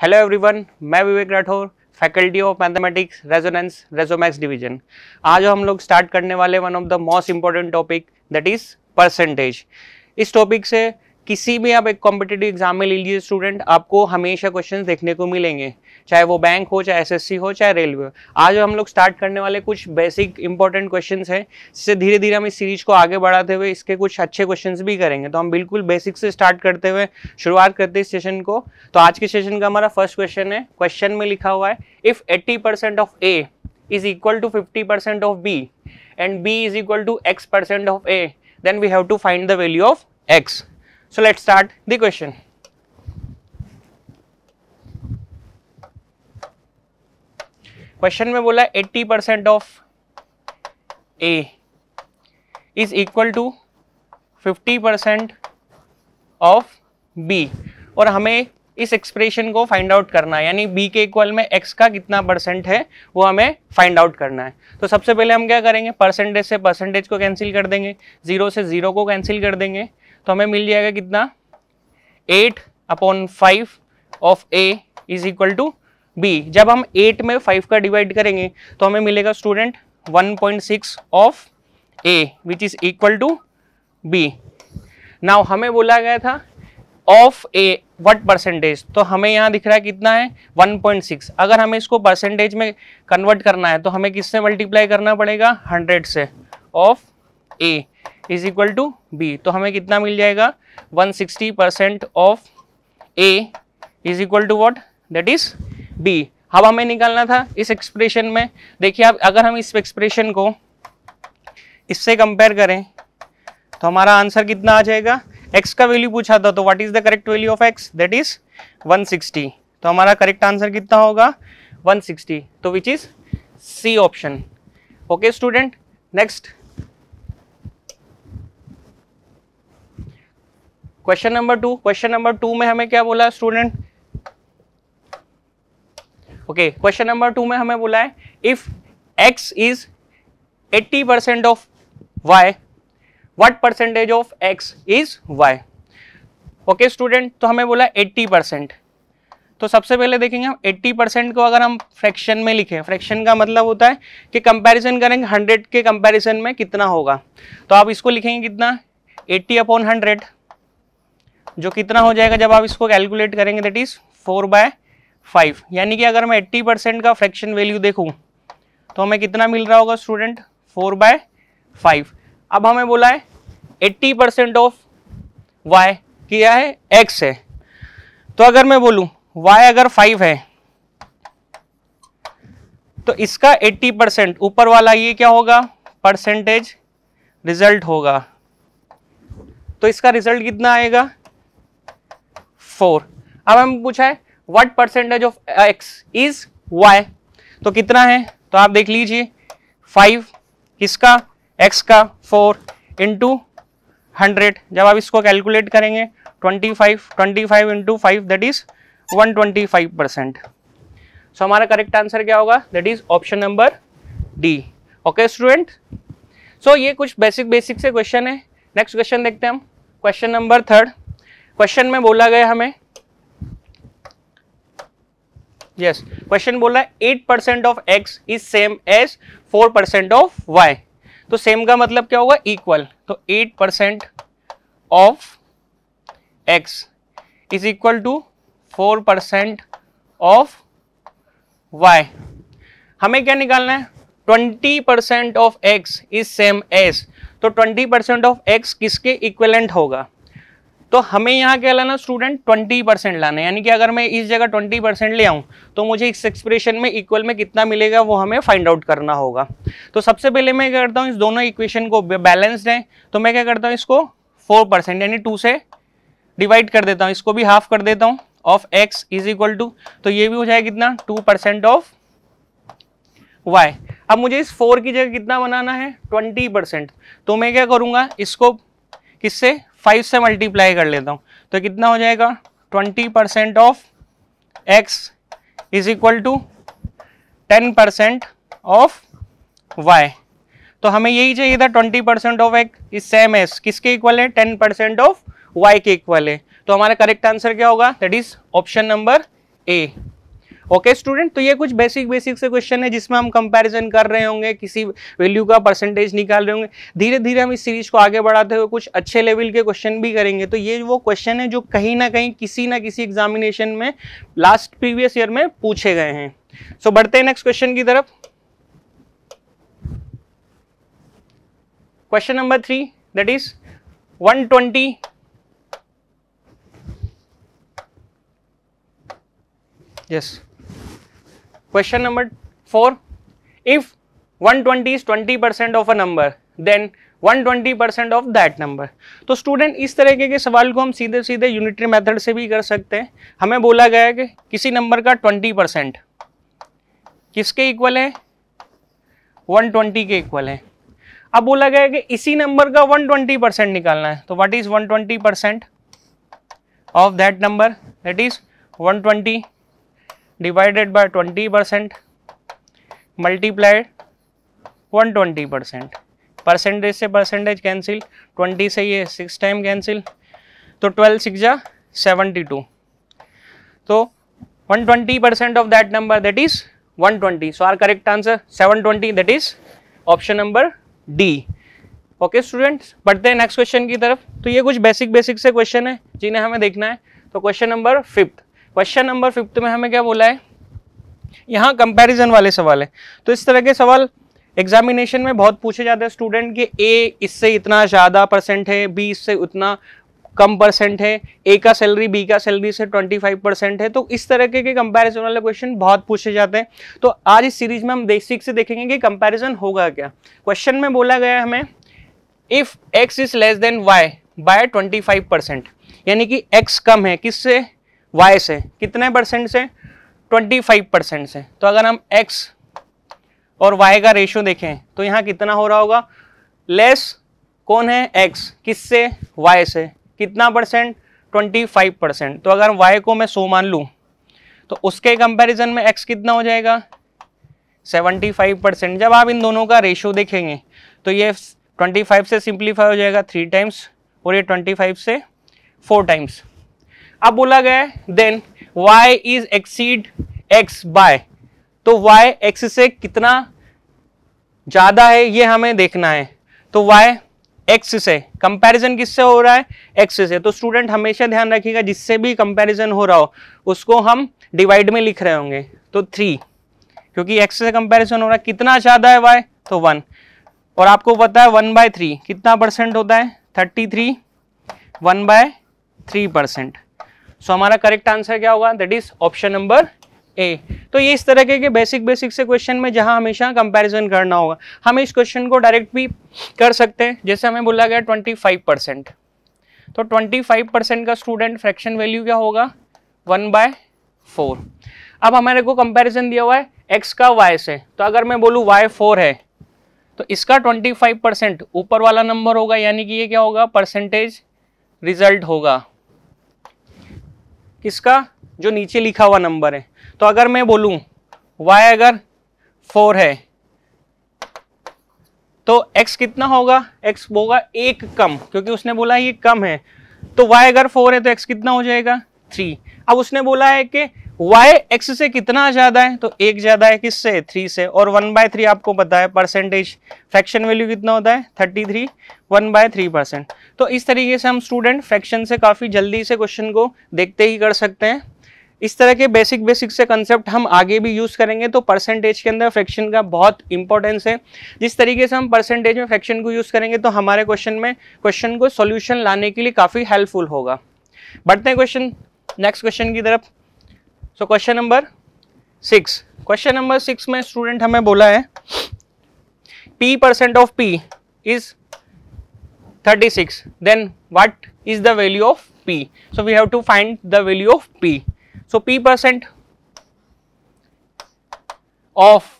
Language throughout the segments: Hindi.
हेलो एवरीवन, मैं Vivek Rathore, faculty of mathematics Resonance Resomax division. आज हम लोग स्टार्ट करने वाले one of the most important topic that is percentage. इस टॉपिक से किसी भी आप एक कॉम्पिटिटिव एग्जाम में ले लीजिए स्टूडेंट, आपको हमेशा क्वेश्चंस देखने को मिलेंगे, चाहे वो बैंक हो, चाहे एसएससी हो, चाहे रेलवे हो। आज हम लोग स्टार्ट करने वाले कुछ बेसिक इंपॉर्टेंट क्वेश्चंस हैं, जिससे धीरे धीरे हम इस सीरीज को आगे बढ़ाते हुए इसके कुछ अच्छे क्वेश्चंस भी करेंगे। तो हम बिल्कुल बेसिक से स्टार्ट करते हुए शुरुआत करते हैं इस सेशन को। तो आज के सेशन का हमारा फर्स्ट क्वेश्चन है। क्वेश्चन में लिखा हुआ है, if 80% of A is equal to 50% of B and B is equal to x% of A, then we have to find the value of x। So let's start the question. Question में बोला 80% of A is equal to 50% of B और हमें इस एक्सप्रेशन को फाइंड आउट करना है, यानी B के इक्वल में X का कितना परसेंट है वो हमें फाइंड आउट करना है। तो सबसे पहले हम क्या करेंगे, परसेंटेज से परसेंटेज को कैंसिल कर देंगे, 0 से 0 को कैंसिल कर देंगे, तो हमें मिल जाएगा कितना, 8/5 of A is equal to B। जब हम 8 में 5 का डिवाइड करेंगे तो हमें मिलेगा student 1.6 of A which is equal to B। Now हमें बोला गया था ऑफ A व्हाट परसेंटेज, तो हमें यहाँ दिख रहा है कितना है 1.6। अगर हमें इसको परसेंटेज में कन्वर्ट करना है तो हमें किससे मल्टीप्लाई करना पड़ेगा, 100 से। Of A is equal to B, तो हमें कितना मिल जाएगा, 160% of A is equal to what, that is B। अब हमें निकालना था इस एक्सप्रेशन में। देखिए आप, अगर हम इस एक्सप्रेशन को इससे कंपेयर करें तो हमारा आंसर कितना आ जाएगा, x का वैल्यू पूछा था तो what is the correct value of x, that is 160। तो हमारा करेक्ट आंसर कितना होगा, 160, तो which is C option. Okay student, next question number 2। Question number 2 में हमें क्या बोला स्टूडेंट, ओके क्वेश्चन नंबर 2 में हमें बोला है, if x is 80% of y, what percentage of x is y। Okay student, तो हमें बोला 80%। तो सबसे पहले देखेंगे हम 80% को अगर हम फ्रैक्शन में लिखें, फ्रैक्शन का मतलब होता है कि कंपैरिजन करेंगे 100 के कंपैरिजन में कितना होगा। तो आप इसको लिखेंगे कितना, 80/100, जो कितना हो जाएगा जब आप इसको कैलकुलेट करेंगे, दैट इज 4/5। यानी कि अगर मैं 80% का फ्रैक्शन वैल्यू देखूं तो हमें कितना मिल रहा होगा स्टूडेंट, 4/5। अब हमें बोला है 80% ऑफ y क्या है, x है। तो अगर मैं बोलूं y अगर 5 है तो इसका 80% ऊपर वाला ये क्या होगा, परसेंटेज रिजल्ट होगा। तो इसका रिजल्ट कितना आएगा, 4। अब हमें पूछा है what percentage of x is y, तो कितना है, तो आप देख लीजिए 5 किसका, x का, 4 इंटू 100। जब आप इसको कैलकुलेट करेंगे 25 इंटू 5 दैट इज 125%। सो हमारा करेक्ट आंसर क्या होगा, that is option number D. Okay student, so ये कुछ बेसिक से क्वेश्चन है। नेक्स्ट क्वेश्चन देखते हैं हम, क्वेश्चन नंबर 3। क्वेश्चन में बोला गया हमें, यस क्वेश्चन बोला है 8% of x is same as 4% of y। तो सेम का मतलब क्या होगा, इक्वल। तो 8% of x is equal to 4% of y। हमें क्या निकालना है, 20% of x is same as, तो 20% ऑफ x किसके इक्विवेलेंट होगा। तो हमें यहाँ क्या लाना स्टूडेंट, 20% लाना है। यानी कि अगर मैं इस जगह 20% ले आऊँ तो मुझे इस एक्सप्रेशन में इक्वल में कितना मिलेगा वो हमें फाइंड आउट करना होगा। तो सबसे पहले मैं क्या करता हूँ, इस दोनों इक्वेशन को बैलेंस्ड है तो मैं क्या करता हूँ, इसको 4% यानी 2 से डिवाइड कर देता हूँ, इसको भी हाफ कर देता हूँ, of x is equal to, तो ये भी हो जाएगा कितना, 2% ऑफ y। अब मुझे इस 4 की जगह कितना बनाना है, 20%। तो मैं क्या करूँगा, इसको किससे, 5 से मल्टीप्लाई कर लेता हूँ, तो कितना हो जाएगा, 20% of x is equal to 10% of y। तो हमें यही चाहिए था, 20% of x is same as किसके इक्वल है, 10% ऑफ y के इक्वल है। तो हमारा करेक्ट आंसर क्या होगा, that is option number A. Okay student, तो ये कुछ बेसिक से क्वेश्चन है जिसमें हम कंपैरिजन कर रहे होंगे, किसी वैल्यू का परसेंटेज निकाल रहे होंगे। धीरे धीरे हम इस सीरीज को आगे बढ़ाते हुए कुछ अच्छे लेवल के क्वेश्चन भी करेंगे। तो ये वो क्वेश्चन है जो कहीं ना किसी एग्जामिनेशन में लास्ट प्रीवियस ईयर में पूछे गए हैं। सो बढ़ते हैं नेक्स्ट क्वेश्चन की तरफ। Question number 3, that is 120 yes. Question number 4, if 120 is 20% of a number, then 120% of that number। तो स्टूडेंट इस तरीके के सवाल को हम सीधे सीधे यूनिटरी मेथड से भी कर सकते हैं। हमें बोला गया है कि किसी नंबर का 20% किसके इक्वल है, 120 के इक्वल है। अब बोला गया है कि इसी नंबर का 120% निकालना है। तो what is 120% of that number, that is 120 divided by 20% multiplied 120%। Percentage से परसेंटेज कैंसिल, 20 से ये 6 टाइम कैंसिल, तो 12 6 जा 72। तो 120% of that number that is 120। So our correct answer 720, that is option number D. Okay students, बढ़ते हैं नेक्स्ट क्वेश्चन की तरफ। तो ये कुछ बेसिक से क्वेश्चन है जिन्हें हमें देखना है। तो क्वेश्चन नंबर 5, क्वेश्चन नंबर 5 में हमें क्या बोला है, यहाँ कंपैरिजन वाले सवाल है। तो इस तरह के सवाल एग्जामिनेशन में बहुत पूछे जाते हैं स्टूडेंट के, ए इससे इतना ज़्यादा परसेंट है, बी इससे उतना कम परसेंट है, ए का सैलरी बी का सैलरी से 25% है। तो इस तरह के कंपैरिजन वाले क्वेश्चन बहुत पूछे जाते हैं। तो आज इस सीरीज में हम बेसिक से देखेंगे कि कंपैरिजन होगा क्या। क्वेश्चन में बोला गया है हमें, if X is less than Y by 25%, यानी कि एक्स कम है किससे, y से, कितने परसेंट से, 25% से। तो अगर हम x और y का रेशियो देखें तो यहाँ कितना हो रहा होगा, लेस कौन है, x किससे, y से, कितना परसेंट, 25%। तो अगर y को मैं 100 मान लूँ तो उसके कंपैरिजन में x कितना हो जाएगा, 75%। जब आप इन दोनों का रेशियो देखेंगे तो ये 25 से सिंप्लीफाई हो जाएगा 3 टाइम्स और ये 25 से 4 टाइम्स। अब बोला गया है then y is exceed x by, तो y x से कितना ज्यादा है ये हमें देखना है। तो y x से कंपैरिजन किससे हो रहा है, x से। तो स्टूडेंट हमेशा ध्यान रखिएगा जिससे भी कंपैरिजन हो रहा हो उसको हम डिवाइड में लिख रहे होंगे। तो 3, क्योंकि x से कंपैरिजन हो रहा है, कितना ज्यादा है y, तो 1। और आपको पता है 1/3 कितना परसेंट होता है, 33, 1/3%। सो हमारा करेक्ट आंसर क्या होगा, that is option number A. तो ये इस तरह के बेसिक से क्वेश्चन में जहां हमेशा कंपैरिजन करना होगा। हम इस क्वेश्चन को डायरेक्ट भी कर सकते हैं, जैसे हमें बोला गया 25%। तो 25% का स्टूडेंट फ्रैक्शन वैल्यू क्या होगा, 1/4। अब हमारे को कंपैरिजन दिया हुआ है x का y से। तो अगर मैं बोलूँ y 4 है तो इसका 25% ऊपर वाला नंबर होगा, यानी कि ये क्या होगा, परसेंटेज रिजल्ट होगा किसका, जो नीचे लिखा हुआ नंबर है। तो अगर मैं बोलूं y अगर 4 है तो x कितना होगा, x होगा 1 कम, क्योंकि उसने बोला है ये कम है। तो y अगर 4 है तो x कितना हो जाएगा, 3। अब उसने बोला है कि y x से कितना ज्यादा है, तो 1 ज्यादा है किससे, 3 से। और 1/3 आपको पता है परसेंटेज, फ्रैक्शन वैल्यू कितना होता है, 33, 1/3%। तो इस तरीके से हम स्टूडेंट फ्रैक्शन से काफी जल्दी से क्वेश्चन को देखते ही कर सकते हैं। इस तरह के बेसिक से कंसेप्ट हम आगे भी यूज करेंगे। तो परसेंटेज के अंदर फ्रैक्शन का बहुत इंपॉर्टेंस है। जिस तरीके से हम परसेंटेज में फ्रैक्शन को यूज करेंगे तो हमारे क्वेश्चन को सॉल्यूशन लाने के लिए काफी हेल्पफुल होगा। बढ़ते हैं नेक्स्ट क्वेश्चन की तरफ। So question number 6, question number 6 में स्टूडेंट हमें बोला है p% of p is 36, then what is the value of p? So we have to find the value of p। सो p% of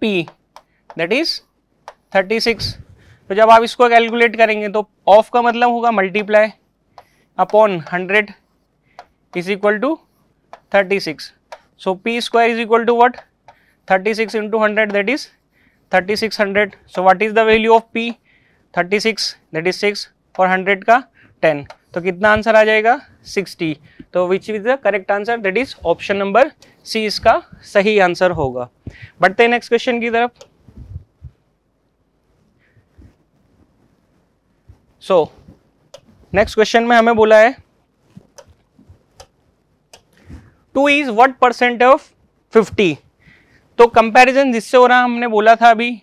p that is 36। तो जब आप इसको कैलकुलेट करेंगे तो ऑफ का मतलब होगा multiply upon 100 is equal to 36. So p square is equal to what? 36 into 100, that is 3600. So what is the value of p? 36, that is 6, और 100 का 10. तो कितना आंसर आ जाएगा 60। तो which is the correct answer, that is option number C इसका सही आंसर होगा। बढ़ते हैं नेक्स्ट क्वेश्चन की तरफ। सो नेक्स्ट क्वेश्चन में हमें बोला है 2 इज व्हाट परसेंट ऑफ 50। तो कंपैरिजन जिससे हो रहा हमने बोला था अभी,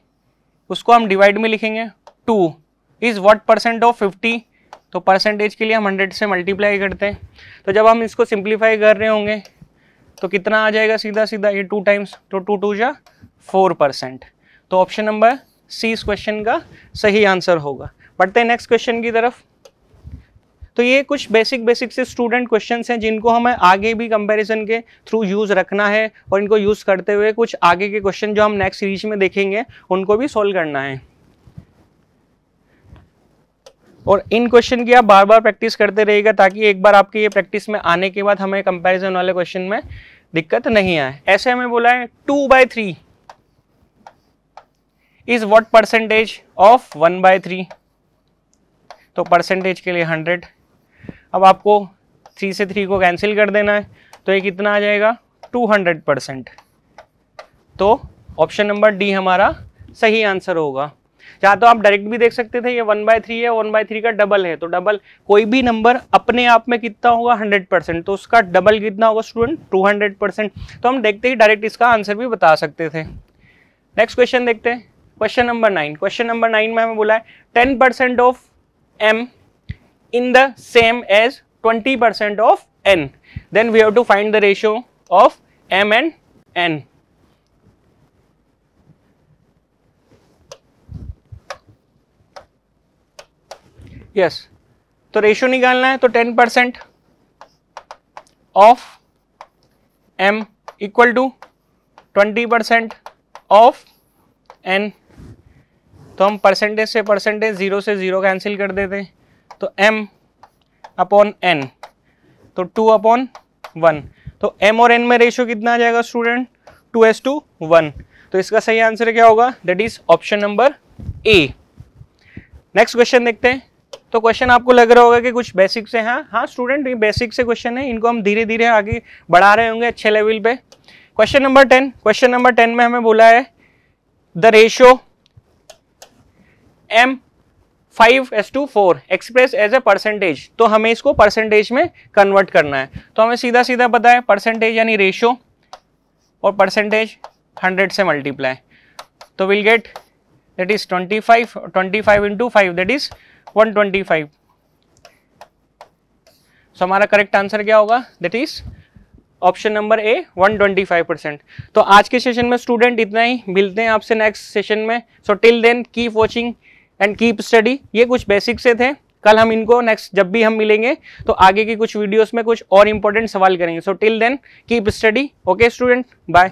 उसको हम डिवाइड में लिखेंगे। 2 इज व्हाट परसेंट ऑफ 50, तो परसेंटेज के लिए हम 100 से मल्टीप्लाई करते हैं। तो जब हम इसको सिंप्लीफाई कर रहे होंगे तो कितना आ जाएगा, सीधा सीधा ये 2 टाइम्स, तो 2 2 जा 4%। तो ऑप्शन नंबर सी इस क्वेश्चन का सही आंसर होगा। बढ़ते हैं नेक्स्ट क्वेश्चन की तरफ। तो ये कुछ बेसिक से स्टूडेंट क्वेश्चंस हैं जिनको हमें आगे भी कंपैरिजन के थ्रू यूज रखना है, और इनको यूज करते हुए कुछ आगे के क्वेश्चन जो हम नेक्स्ट सीरीज में देखेंगे उनको भी सॉल्व करना है। और इन क्वेश्चन की आप बार बार प्रैक्टिस करते रहिएगा ताकि एक बार आपके ये प्रैक्टिस में आने के बाद हमें कंपैरिजन वाले क्वेश्चन में दिक्कत नहीं आए। ऐसे हमें बोला है 2/3 इज व्हाट परसेंटेज ऑफ 1/3। तो परसेंटेज के लिए 100। अब आपको 3 से 3 को कैंसिल कर देना है, तो ये कितना आ जाएगा 200%। तो ऑप्शन नंबर डी हमारा सही आंसर होगा। या तो आप डायरेक्ट भी देख सकते थे, ये 1/3 है, 1/3 का डबल है, तो डबल कोई भी नंबर अपने आप में कितना होगा 100%, तो उसका डबल कितना होगा स्टूडेंट 200%। तो हम देखते ही डायरेक्ट इसका आंसर भी बता सकते थे। नेक्स्ट क्वेश्चन देखते हैं, क्वेश्चन नंबर 9। क्वेश्चन नंबर 9 में हमें बोला है 10% of m in the same as 20% of n, then we have to find the ratio of m and n. yes, तो रेशियो निकालना है, तो 10% of m equal to 20% of n। तो हम परसेंटेज से परसेंटेज, 0 से 0 कैंसिल कर देते हैं, तो m अपॉन n, तो 2/1। तो m और n में रेशियो कितना आ जाएगा स्टूडेंट 2:1। तो इसका सही आंसर क्या होगा, that is option number A. Next question देखते हैं। तो क्वेश्चन आपको लग रहा होगा कि कुछ बेसिक से, हाँ स्टूडेंट ये बेसिक से क्वेश्चन है, इनको हम धीरे धीरे आगे बढ़ा रहे होंगे अच्छे लेवल पे। Question number 10। क्वेश्चन नंबर 10 में हमें बोला है the ratio m 5:4 express as a percentage. तो हमें इसको परसेंटेज में कन्वर्ट करना है। तो हमें सीधा सीधा पता है परसेंटेज यानी रेशियो, और परसेंटेज 100 से मल्टीप्लाई, तो will get that is 25 into 5 that is 125। सो हमारा करेक्ट आंसर क्या होगा, that is option number A 125%। तो आज के सेशन में स्टूडेंट इतना ही, मिलते हैं आपसे नेक्स्ट सेशन में। So till then keep watching and keep study. ये कुछ बेसिक से थे, कल हम इनको नेक्स्ट जब भी हम मिलेंगे तो आगे की कुछ वीडियोस में कुछ और इंपॉर्टेंट सवाल करेंगे। So till then keep study. Okay student, bye.